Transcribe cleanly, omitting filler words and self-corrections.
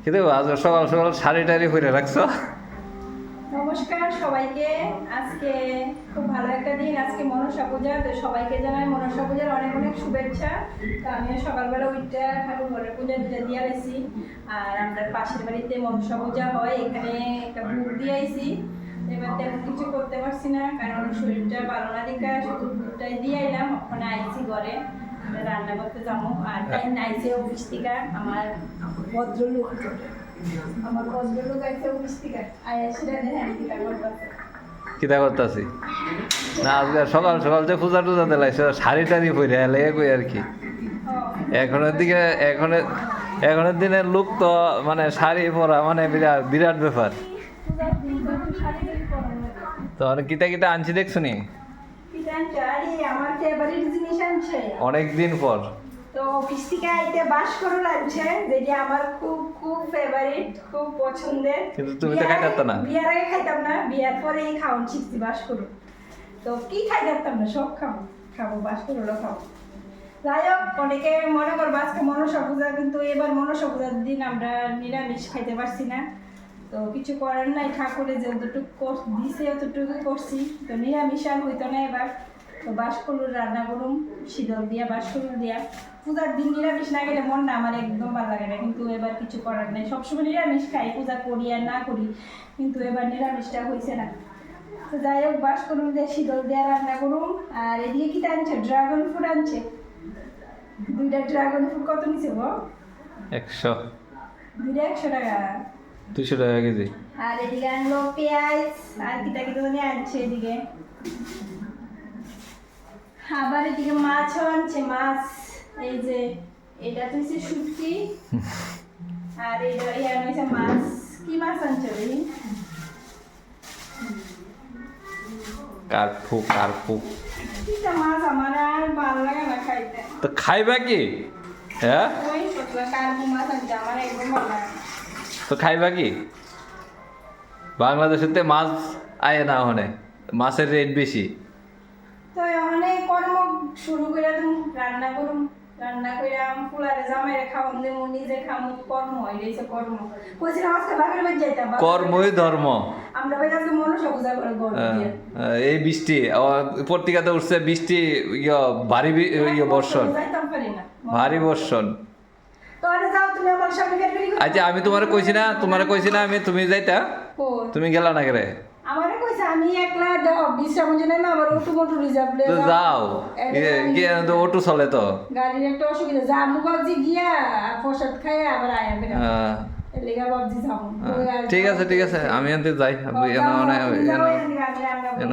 কিন্তু আজ সকাল সকাল শাড়ি টাড়ি পরে রাখছো। নমস্কার সবাইকে। আজকে খুব ভালো একটা দিন, আজকে মনসা পূজা। তো সবাইকে জানাই মনসা পূজার অনেক অনেক শুভেচ্ছা। তো আমিও সকালবেলা উঠে ঠাকুর ঘরের পূজা দিয়ে আইছি। আর আমরা পাশের বাড়িতে মনসা পূজা হয়, এখানে একটা ভোগ দিয়ে আইছি। এবার তেমন কিছু করতে পারছি না, কারণ শরীরটা ভালো না দিকে শুধু ভোগটাই দিয়ে আইলাম। ওখানে আইছি ঘরে রান্না করতে যাবো। আর টাইম আইছে অফিস থেকে আমার ভদ্রলোক, আমার ভদ্রলোক আইছে অফিস থেকে আইসা হ্যাঁ কিতা করতেছে। কিতা করতেছি না, আজকে সকাল সকাল যে পূজা টুজা দিলাইছো শাড়ি টাড়ি পরে এলে কই আর কি। এখনের দিনের লোক তো মানে শাড়ি পরা মানে বিরাট বিরাট ব্যাপার। তো কিতা কিতা আনছি দেখছো নি, আমার ফেভারিট জিনিস আনছে অনেক দিন পর। তো অফিস থেকে আইতে বাসকরুল আনছে, যেটা আমার খুব খুব ফেভারিট, খুব পছন্দের। কিন্তু তুমি তো খাইতাম না। বিয়ার আগে খাইতাম না, বিয়ার পরে এই খাওয়ান শিখছি বাসকরুল। তো কি খাইতাম না, সব খাবো বাসকরুলও খাবো। যাই হোক, অনেকে মনে করবো আজকে মনসা পূজা, কিন্তু এবার মনসা পূজার দিন আমরা নিরামিষ খাইতে পারছি না। তো কিছু করার নাই, ঠাকুরে যতটুকু দিছে অতটুকু করছি। তো নিরামিষ আর হইতো না এবার। তো বাসকরুল রান্না করুম, শীতল দিয়া বাসকরুল দিয়া। পূজার দিন নিরামিষ না গেলে মন না আমার একদম ভালো লাগে না, কিন্তু এবার কিছু করার নাই। সবসময় নিরামিষ খাই, পূজা করি আর না করি, কিন্তু এবার নিরামিষটা হয়েছে না। তো যাই হোক, বাসকরুল দিয়ে শীতল দিয়া রান্না করুম। আর এদিকে কি আনছে, ড্রাগন ফ্রুট আনছে। দুইটা ড্রাগন ফ্রুট কত নিছে গো? 100 দুইটা 100 টাকা। 200 টাকা কেজি। আর এদিকে আনলো পেঁয়াজ, আর কিতা কিতা জানি আনছে এদিকে। আবার এদিকে মাছও আনছে, মাছ। এই যে এটা তো হচ্ছে শুটকি, আর এটা হচ্ছে মাছ। কি মাছ আনছে দেখি? কার্পু কিটা মাছ আমার আর ভালো লাগে না খাইতে। তো খাইবা কি? হ্যাঁ, ওই কতলা কার্পু মাছ আনছে, আমার একদম ভালো লাগে না। তো খাইবা কি? বাংলাদেশেতে মাছ আয় না, ওখানে মাছের রেট বেশি। তো অনেক কর্ম শুরু করে দিন, রান্না করুন, রান্না করে ফুলারে জামাইরে খাওয়ান দেবো, নিজে খামু, কর্ম হয় এইসব কর্ম। কইছিলাম আজকে বাপের বাড়ি যাইতাম, কর্মই ধর্ম। আমরা বাড়ি আজকে মনসা পূজা করে গরম দিয়ে। এই বৃষ্টি পত্রিকাতে উঠছে বৃষ্টি, ভারী বর্ষণ, যাইতাম পারি না, ভারী বর্ষণ। তো আরে যাও তুমি আমার সামনে বের করে। আচ্ছা, আমি তোমারে কইছি না আমি তুমি যাইতা, তুমি গেলা না কেরে? আমারে কইছে আমি একলা দাও বিশ্রামের জন্য না, আমার অটো রিজার্ভ তো যাও, গিয়ে তো অটো চলে তো। গাড়ির একটা অসুবিধা, যা মুবাজি গিয়া আর প্রসাদ খাই আবার আয়া বের। এলিগা বাবজি যাবো। ঠিক আছে, আমি এনতে যাই।